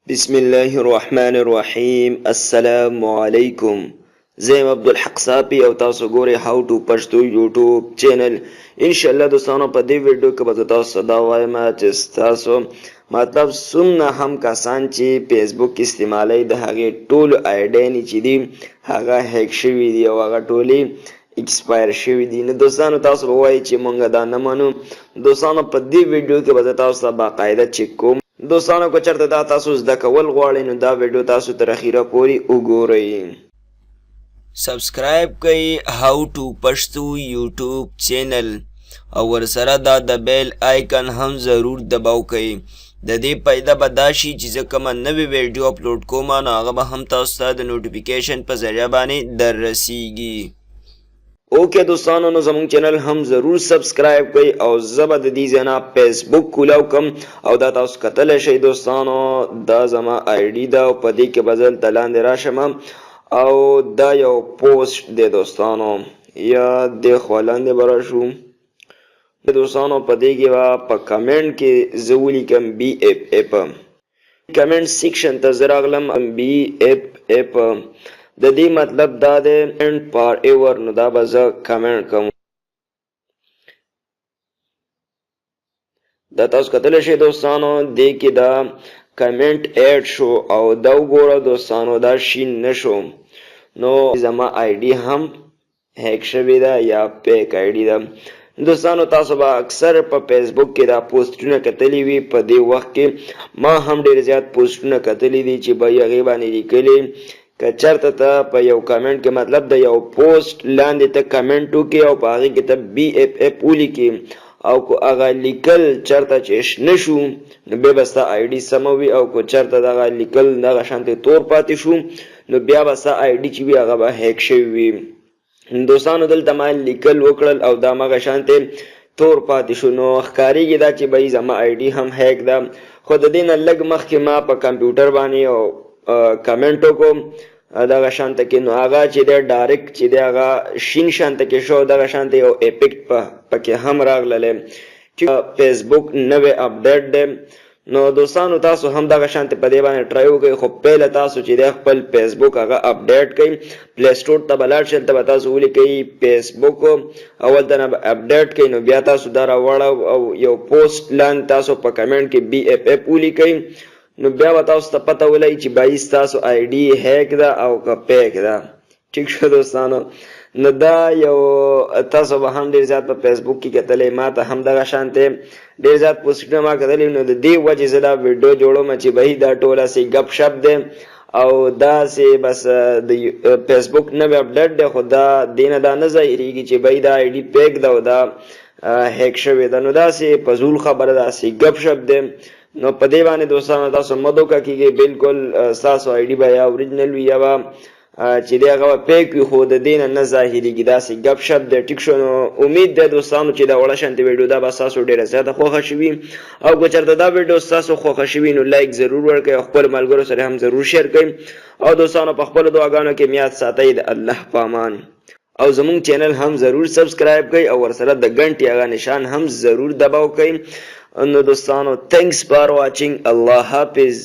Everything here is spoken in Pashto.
بسم الله الرحمن الرحیم. السلام علیکم. زیم عبدالحق صافی او تاسو ګورئ هاو ټو پښتو یوټیوب چینل. ان شاء الله دوستانو په دې ویډیو کې به تاسو دا وایم چې تاسو مطلب څومره هم کسان چې فیسبوک استعمالوي د هغې ټول آیډیانې چې دي هغه هیک شوي دي او هغه ټولې ایکسپایر شوي دي. نو دوستانو تاسو به وایي چې مونږ دا نه منو. دوستانو په دې ویډیو کې به تاسو ته باقاعده چیک کوم. دوستانو که چېرته دا تاسو زده کول غواړئ نو دا ویډیو تاسو تر اخیره پورې وګورئ. سبسکرایب کړئ هاو ټو پښتو یوټیوب چینل او ورسره دا د بیل آیکن هم ضرور دباو کړئ. د دې فایده به دا شي چې زه کومه نوې ویډیو اپلوډ کوم نو هغه به هم تاسو ته د نوټیفیکیشن په ذریعه باندې در رسیږي. اوکې دوستانو نو زموږ چینل هم ضرور سبسکرایب کړئ او زه به د دې ځای نه فیسبوک کولاو کوم او دا تاسو کتلی شئ دوستانو دا زما آی ډي ده او په دې کې به زه دلته لاندې راشم او دا یو پوسټ دی دوستانو یا دې خوا لاندې به راشو. دوستانو په دې کې به په کمنټ کې زه ولیکم بي اف اف. کمنټ سیکشن ته زه راغلم بي اف اف د دې مطلب دا دی اینڈ فار ایور. نو دا به زه کمنټ کوم. دا تاسو کتلی شئ دوستانو دې کې دا کمنټ ایډ شو او دا وګوره دوستانو دا شین نه شو. نو زما آی ډي هم هیک شوې ده یا پیک آی ډي ده. دوستانو تاسو به اکثر په فیسبوک کې دا پوسټونه کتلی وي. په دې وخت کې ما هم ډېر زیات پوسټونه کتلی دي چې به یې هغې باندې لیکلي که چېرته ته په یو کمنټ کې مطلب د یو پوسټ لاندې ته کمنټ وکړې او په هغې کې ته بي اف اف ولیکې او که هغه لیکل چېرته چې شنه شو نو بیا به ستا آی ډي سمه وي او که چېرته دغه لیکل دغه شانتې تور پاتې شو نو بیا به ستا آی ډي چې وي هغه به هیک شوي وي. دوستانو دلته ما لیکل وکړل او دا همغه شانتې تور پاتې شو نو ښکارېږي دا چې به زما آی ډي هم هیک ده. خو د دې نه لږ مخکې ما په کمپیوټر باندې او کمنټ وکړو دغه شانته کې نو هغه چې دی ډایرکټ چې دی هغه شین شانته کې شو دغه شانته یو افیکټ پکې هم راغلی چې فیسبوک نوی اپډیټ دی. نو دوستانو تاسو هم دغه شانته په دې باندې ټرای وکړئ خو پهله تاسو چې دی خپل فیسبوک هغه اپډیټ کړئ. پلی سټور ته به لاړ شئ هلته به تاسو ولیکئ فیسبوک او هلته نه به اپډیټ کړئ نو بیا تاسو دا راوړه او یو پوسټ لاندې تاسو په کمنټ کې بي اف اف ولیکئ نو بیا به تاسو ته پته ولګي چې بایي ستاسو آی ډي هیک ده او که پیک ده. ټیک شو دوستانو نو دا یو تاسو به هم ډېر زیات په فیسبوک کې کتلی ما ته هم دغه شانتې ډېر زیات پوسټونه ما کتلي نو د دې وجې زه دا ویډیو جوړوم چې بهي دا ټول هسې ګپ شپ دی او داسې بس د فیسبوک نوی اپډیټ دی خو دا دې نه دا نه ظاهرېږي چې بهي دا آی ډي پیک ده او دا هیک شوې ده. نو داسې فضول خبره ده داسې ګپ شپ دی. نو په دې باندې دوستانو تاسو مه دوکه کېږئ. بالکل ستاسو آی ډي به یا اوریجنل وي یا به چې دی هغه به پیک وي خو د دې نه نه ظاهرېږي داسې ګپ شپ دی. ټیک شو نو امید دی دوستانو چې دا وړه شانتې ویډیو دا به ستاسو ډېره زیاته خوښه شوي او که چېرته دا ویډیو ستاسو خوښه شوي نو لایک ضرور ورکړئ او خپلو ملګرو سره هم ضرور شیر کړئ او دوستانو په خپلو دعاګانو کې میاد ساتئ د الله په امان او زموږ چینل هم ضرور سبسکرایب کړئ او ورسره د ګنټې هغه نشان هم ضرور دباو کړئ. نو دوستانو thanks for watching. Allah Hafiz.